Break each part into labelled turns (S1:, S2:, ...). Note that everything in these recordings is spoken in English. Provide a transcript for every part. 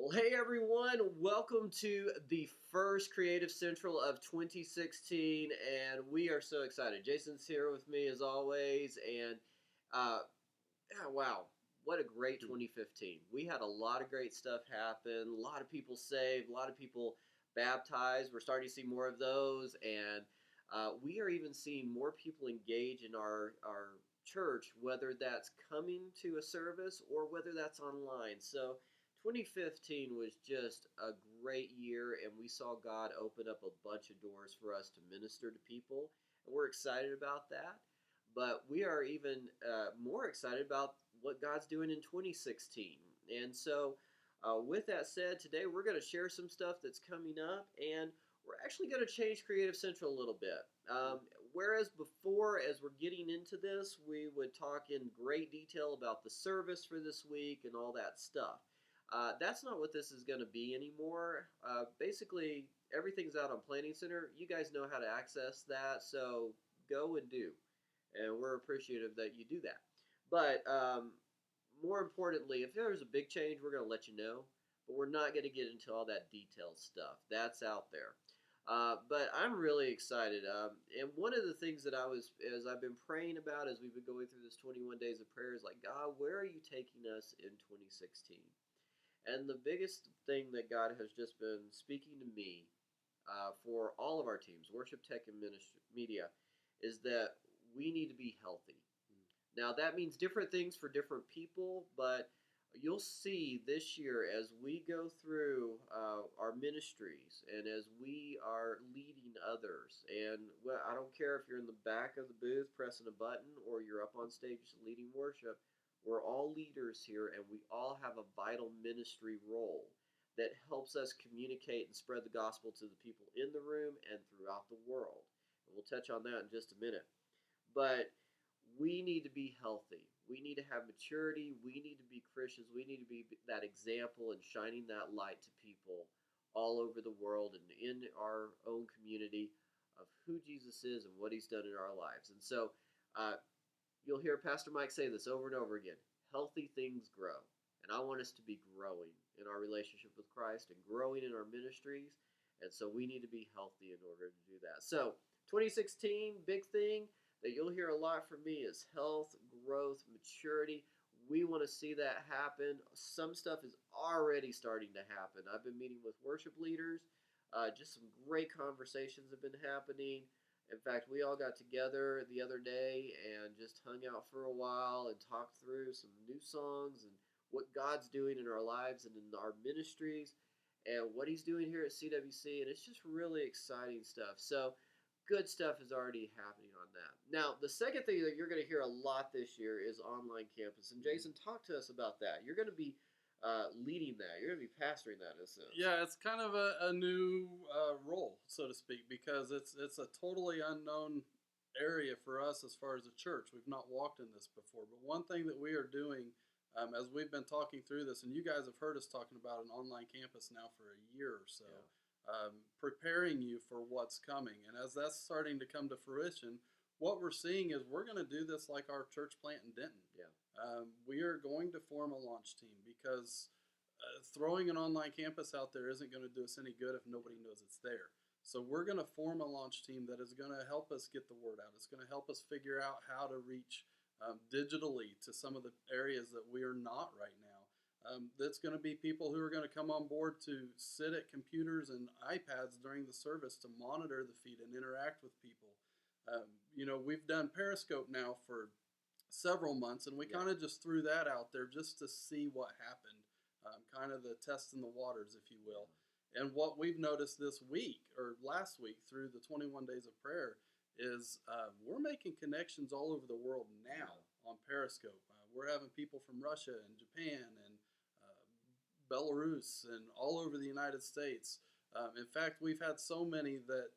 S1: Well, hey everyone, welcome to the first Creative Central of 2016, and we are so excited. Jason's here with me as always, and uh, wow, what a great
S2: Hmm.
S1: 2015. We had a lot of great stuff happen, a lot of people saved, a lot of people baptized. We're starting to see more of those, and we are even seeing more people engage in our church, whether that's coming to a service or whether that's online. So 2015 was just a great year, and we saw God open up a bunch of doors for us to minister to people, and we're excited about that. But we are even more excited about what God's doing in 2016. And so, with that said, today we're going to share some stuff that's coming up, and we're actually going to change Creative Central a little bit. Whereas before, as we're getting into this, we would talk in great detail about the service for this week and all that stuff. That's not what this is going to be anymore. Basically, everything's out on Planning Center. You guys know how to access that, so go and do. And we're appreciative that you do that. But more importantly, if there's a big change, we're going to let you know. But we're not going to get into all that detailed stuff. That's out there. But I'm really excited. And one of the things that as I've been praying about as we've been going through this 21 days of prayer is like, God, where are you taking us in 2016? And the biggest thing that God has just been speaking to me for all of our teams, worship, tech, and media, is that we need to be healthy. Now, that means different things for different people, but you'll see this year as we go through our ministries and as we are leading others. And well, I don't care if you're in the back of the booth pressing a button or you're up on stage leading worship, we're all leaders here and we all have a vital ministry role that helps us communicate and spread the gospel to the people in the room and throughout the world. And we'll touch on that in just a minute. But we need to be healthy. We need to have maturity. We need to be Christians. We need to be that example and shining that light to people all over the world and in our own community of who Jesus is and what he's done in our lives. And so uh, you'll hear Pastor Mike say this over and over again. Healthy things grow. And I want us to be growing in our relationship with Christ and growing in our ministries. And so we need to be healthy in order to do that. So 2016, big thing that you'll hear a lot from me is health, growth, maturity. We want to see that happen. Some stuff is already starting to happen. I've been meeting with worship leaders. Just some great conversations have been happening. In fact, we all got together the other day and just hung out for a while and talked through some new songs and what God's doing in our lives and in our ministries and what he's doing here at CWC. And it's just really exciting stuff. So, good stuff is already happening on that. Now, the second thing that you're going to hear a lot this year is online campus. And Jason, talk to us about that. You're going to be leading that. You're going to be pastoring that in a sense.
S2: Yeah, it's kind of a new role, so to speak, because it's a totally unknown area for us as far as a church. We've not walked in this before. But one thing that we are doing, as we've been talking through this, and you guys have heard us talking about an online campus now for a year or so, preparing you for what's coming. And as that's starting to come to fruition, what we're seeing is we're going to do this like our church plant in Denton.
S1: Yeah.
S2: We are going to form a launch team because throwing an online campus out there isn't going to do us any good if nobody knows it's there. So we're going to form a launch team that is going to help us get the word out. It's going to help us figure out how to reach digitally to some of the areas that we are not right now. That's going to be people who are going to come on board to sit at computers and iPads during the service to monitor the feed and interact with people. We've done Periscope now for several months, and we kind of just threw that out there just to see what happened, kind of the test in the waters, if you will. And what we've noticed this week or last week through the 21 days of prayer is we're making connections all over the world now on Periscope. We're having people from Russia and Japan and Belarus and all over the United States. In fact, we've had so many that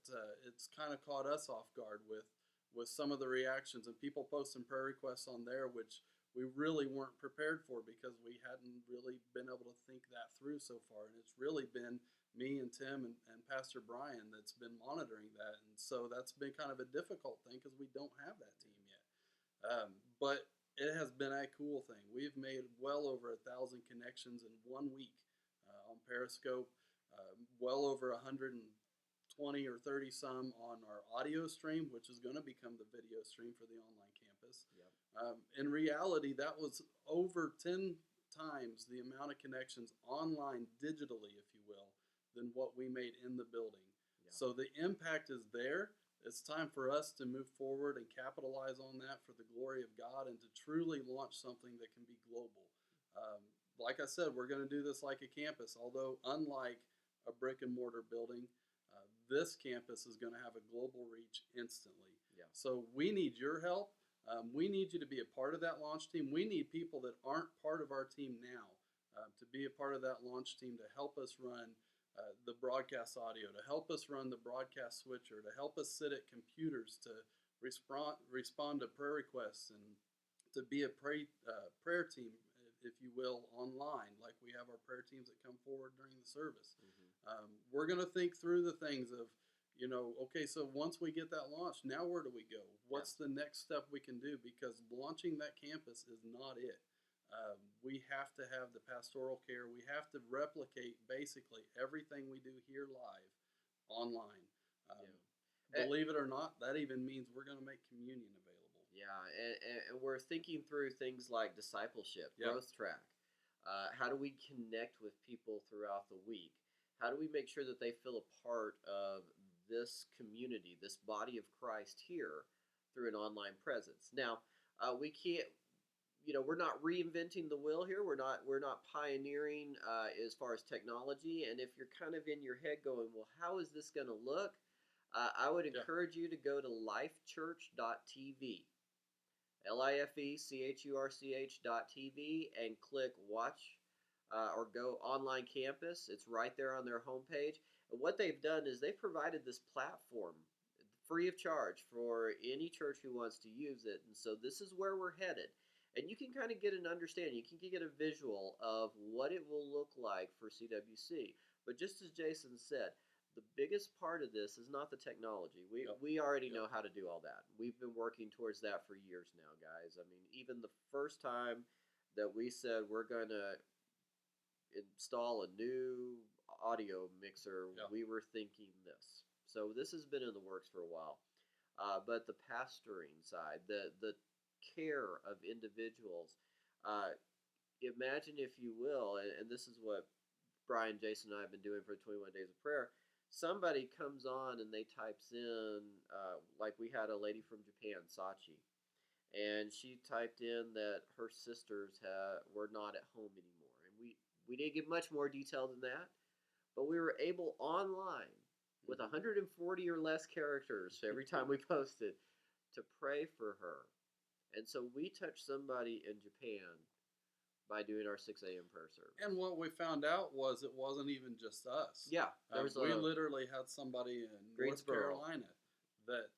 S2: it's kind of caught us off guard with some of the reactions and people posting prayer requests on there, which we really weren't prepared for because we hadn't really been able to think that through so far. And it's really been me and Tim and Pastor Brian that's been monitoring that. And so that's been kind of a difficult thing because we don't have that team yet. But it has been a cool thing. We've made well over 1,000 connections in 1 week on Periscope, well over 120 or 30 some on our audio stream, which is going to become the video stream for the online campus.
S1: Yep.
S2: In reality, that was over 10 times the amount of connections online digitally, if you will, than what we made in the building.
S1: Yeah.
S2: So the impact is there. It's time for us to move forward and capitalize on that for the glory of God and to truly launch something that can be global. Like I said, we're going to do this like a campus, although unlike a brick and mortar building, this campus is going to have a global reach instantly.
S1: Yeah.
S2: So we need your help. We need you to be a part of that launch team. We need people that aren't part of our team now to be a part of that launch team to help us run the broadcast audio, to help us run the broadcast switcher, to help us sit at computers to respond to prayer requests, and to be a prayer team, if you will, online, like we have our prayer teams that come forward during the service.
S1: Mm-hmm.
S2: We're going to think through the things of, okay, so once we get that launched, now where do we go? What's the next step we can do? Because launching that campus is not it. We have to have the pastoral care. We have to replicate basically everything we do here live online. Believe it or not, that even means we're going to make communion available.
S1: Yeah, and we're thinking through things like discipleship, growth track. How do we connect with people throughout the week? How do we make sure that they feel a part of this community, this body of Christ here through an online presence? Now, we can't, we're not reinventing the wheel here. We're not pioneering as far as technology. And if you're kind of in your head going, well, how is this going to look? I would encourage you to go to lifechurch.tv. LIFECHURCH.tv and click watch or go online campus. It's right there on their homepage. And what they've done is they've provided this platform free of charge for any church who wants to use it. And so this is where we're headed. And you can kind of get an understanding. You can get a visual of what it will look like for CWC. But just as Jason said, the biggest part of this is not the technology. We already know how to do all that. We've been working towards that for years now, guys. I mean, even the first time that we said we're going to install a new audio mixer, we were thinking this. So this has been in the works for a while. But the pastoring side, the care of individuals, imagine, if you will, and this is what Brian, Jason, and I have been doing for 21 Days of Prayer. Somebody comes on and they types in, like we had a lady from Japan, Sachi, and she typed in that her sisters were not at home anymore. And we didn't get much more detail than that, but we were able online with 140 or less characters every time we posted to pray for her. And so we touched somebody in Japan by doing our 6 a.m. prayer service.
S2: And what we found out was it wasn't even just us.
S1: Yeah.
S2: We literally had somebody in North Carolina that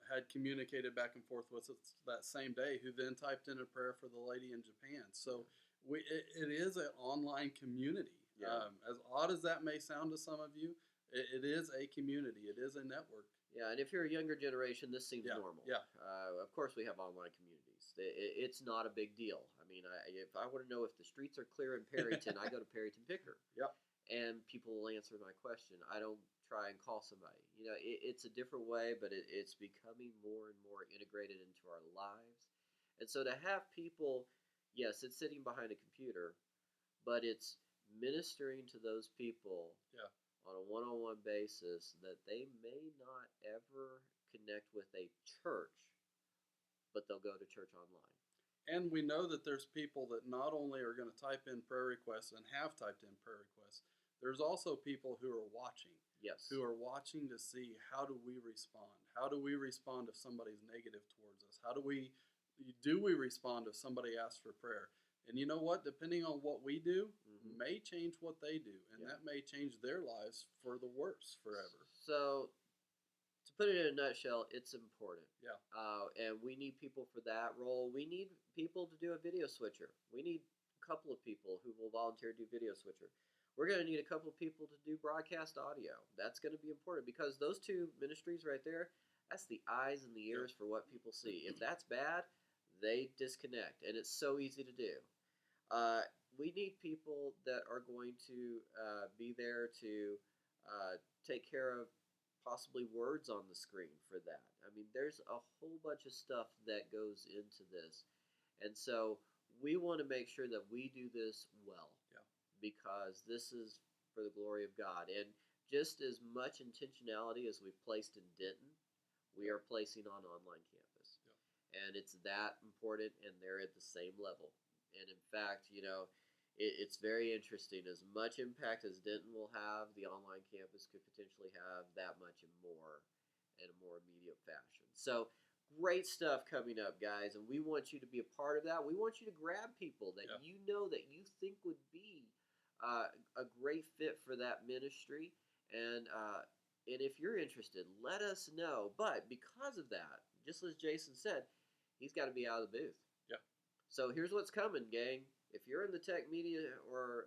S2: had communicated back and forth with us that same day, who then typed in a prayer for the lady in Japan. So it is an online community.
S1: Yeah.
S2: As odd as that may sound to some of you, it is a community. It is a network.
S1: Yeah, and if you're a younger generation, this seems normal.
S2: Yeah.
S1: Of course, we have online communities. It's not a big deal. I mean, if I want to know if the streets are clear in Perryton, I go to Perryton Picker.
S2: Yep.
S1: And people will answer my question. I don't try and call somebody. It's a different way, but it's becoming more and more integrated into our lives. And so to have people, yes, it's sitting behind a computer, but it's ministering to those people on a one-on-one basis that they may not ever connect with a church, but they'll go to church online.
S2: And we know that there's people that not only are going to type in prayer requests and have typed in prayer requests, there's also people who are watching.
S1: Yes.
S2: Who are watching to see, how do we respond? How do we respond if somebody's negative towards us? How do we respond if somebody asks for prayer? And you know what? Depending on what we do, may change what they do. And that may change their lives for the worse forever.
S1: So, to put it in a nutshell, it's important.
S2: Yeah.
S1: And we need people for that role. We need people to do a video switcher. We need a couple of people who will volunteer to do video switcher. We're going to need a couple of people to do broadcast audio. That's going to be important because those two ministries right there, that's the eyes and the ears for what people see. If that's bad, they disconnect, and it's so easy to do. we need people that are going to be there to take care of possibly words on the screen for that. I mean, there's a whole bunch of stuff that goes into this, and so we want to make sure that we do this well
S2: Yeah.
S1: because this is for the glory of God. And just as much intentionality as we've placed in Denton, we are placing on online campus.
S2: Yeah.
S1: And it's that important, and they're at the same level. And in fact, it's very interesting. As much impact as Denton will have, the online campus could potentially have that much and more in a more immediate fashion. So, great stuff coming up, guys. And we want you to be a part of that. We want you to grab people that
S2: Yeah.
S1: you know that you think would be a great fit for that ministry. And if you're interested, let us know. But because of that, just as Jason said, he's got to be out of the booth.
S2: Yeah.
S1: So here's what's coming, gang. If you're in the tech media or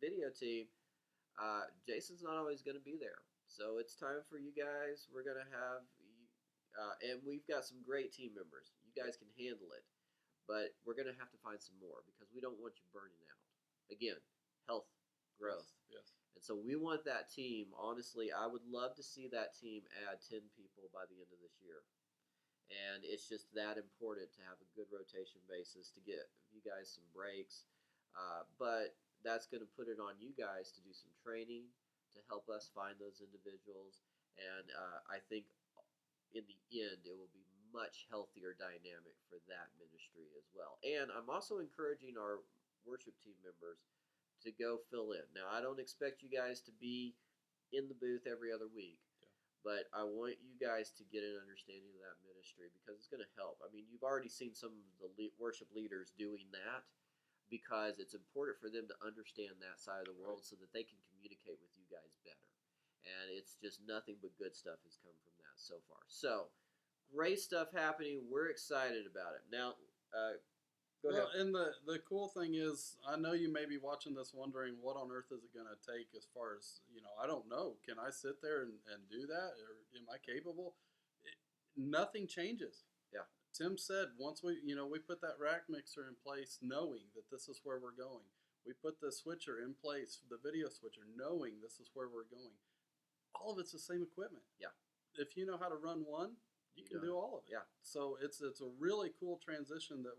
S1: video team, Jason's not always going to be there. So it's time for you guys. We're going to have, and we've got some great team members. You guys can handle it. But we're going to have to find some more because we don't want you burning out. Again, health, growth.
S2: Yes.
S1: And so we want that team. Honestly, I would love to see that team add 10 people by the end of this year. And it's just that important to have a good rotation basis to get you guys some breaks. But that's going to put it on you guys to do some training to help us find those individuals. And I think in the end, it will be much healthier dynamic for that ministry as well. And I'm also encouraging our worship team members to go fill in. Now, I don't expect you guys to be in the booth every other week,
S2: Yeah.
S1: but I want you guys to get an understanding of that ministry because it's going to help. I mean, you've already seen some of the worship leaders doing that because it's important for them to understand that side of the world so that they can communicate with you guys better. And it's just nothing but good stuff has come from that so far. So, great stuff happening. We're excited about it. Now, go ahead.
S2: Well, and the cool thing is, I know you may be watching this wondering what on earth is it going to take as far as, I don't know. Can I sit there and do that? Or am I capable? Nothing changes.
S1: Yeah.
S2: Tim said once we put that rack mixer in place knowing that this is where we're going. We put the switcher in place, the video switcher, knowing this is where we're going. All of it's the same equipment.
S1: Yeah.
S2: If you know how to run one, you can do all of it.
S1: Yeah.
S2: So it's a really cool transition that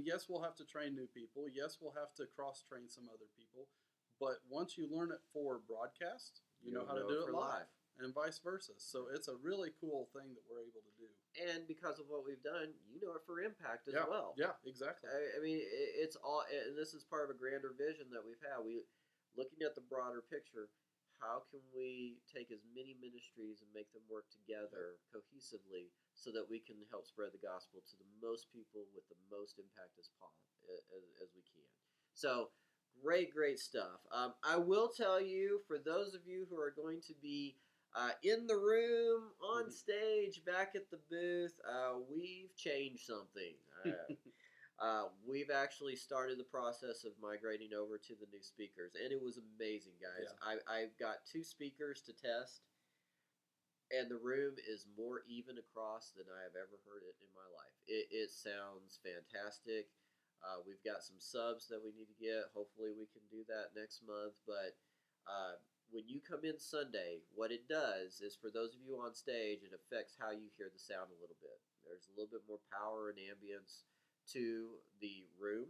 S2: yes, we'll have to train new people. Yes, we'll have to cross-train some other people. But once you learn it for broadcast, you know how to do it
S1: for
S2: live. And vice versa. So it's a really cool thing that we're able to do.
S1: And because of what we've done, you know it for impact as
S2: Yeah.
S1: well.
S2: Yeah, exactly.
S1: I mean, it's all, and this is part of a grander vision that we've had. Looking at the broader picture, how can we take as many ministries and make them work together cohesively so that we can help spread the gospel to the most people with the most impact as we can. So, great stuff. I will tell you, for those of you who are going to be in the room, on stage, back at the booth, we've changed something. We've actually started the process of migrating over to the new speakers, and it was amazing, guys.
S2: Yeah.
S1: I got 2 speakers to test, and the room is more even across than I have ever heard it in my life. It sounds fantastic. We've got some subs that we need to get. Hopefully we can do that next month, but when you come in Sunday, what it does is, for those of you on stage, it affects how you hear the sound a little bit. There's a little bit more power and ambience to the room.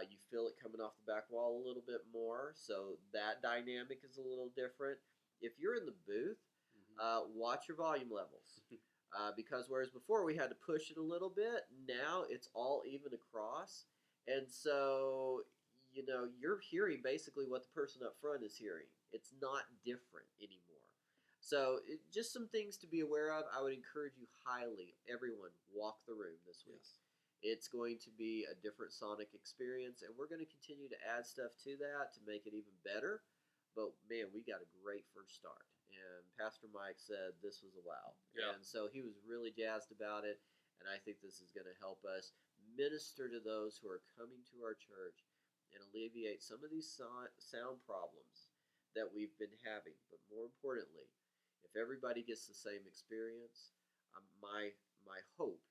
S1: You feel it coming off the back wall a little bit more, so that dynamic is a little different. If you're in the booth, watch your volume levels. Because whereas before we had to push it a little bit, now it's all even across. And so, you're hearing basically what the person up front is hearing. It's not different anymore. So just some things to be aware of. I would encourage you highly, everyone, walk the room this week.
S2: Yes.
S1: It's going to be a different sonic experience, and we're going to continue to add stuff to that to make it even better. But, man, we got a great first start. And Pastor Mike said this was a wow.
S2: Yeah.
S1: And so he was really jazzed about it, and I think this is going to help us minister to those who are coming to our church and alleviate some of these sound problems that we've been having. But more importantly, if everybody gets the same experience, my hope,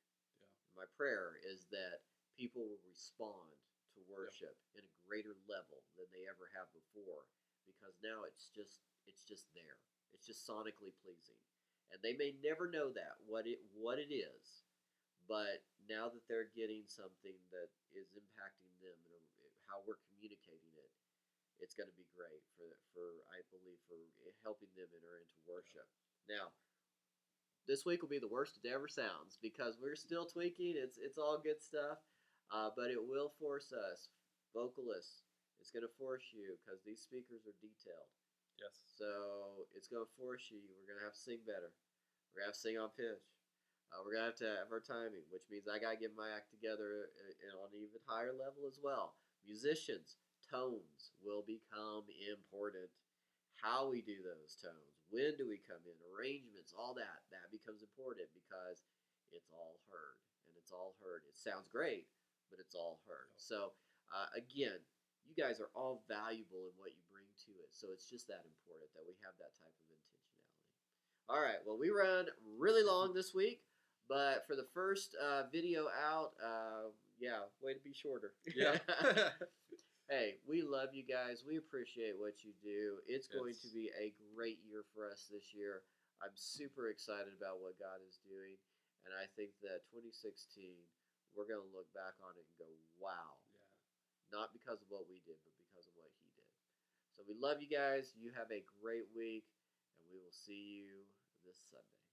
S1: my prayer is that people will respond to to worship in a greater level than they ever have before, because now it's just there. It's just sonically pleasing. And they may never know that what it is, but now that they're getting something that is impacting them and how we're communicating it, it's going to be great for I believe for helping them enter into worship. Now, this week will be the worst it ever sounds because we're still tweaking. It's all good stuff, but it will force us, vocalists. It's going to force you because these speakers are detailed.
S2: Yes.
S1: So it's going to force you. We're going to have to sing better. We're going to have to sing on pitch. We're going to have our timing, which means I got to get my act together on an even higher level as well. Musicians, tones will become important. How we do those tones, when do we come in, arrangements, all that becomes important because it's all heard. And it's all heard. It sounds great, but it's all heard. So, again, you guys are all valuable in what you bring to it. So it's just that important that we have that type of intentionality. All right, well, we ran really long this week, but for the first video out, way to be shorter.
S2: Yeah.
S1: Hey, we love you guys. We appreciate what you do. It's going to be a great year for us this year. I'm super excited about what God is doing, and I think that 2016, we're going to look back on it and go, wow.
S2: Yeah.
S1: Not because of what we did, but because of what He did. So we love you guys. You have a great week, and we will see you this Sunday.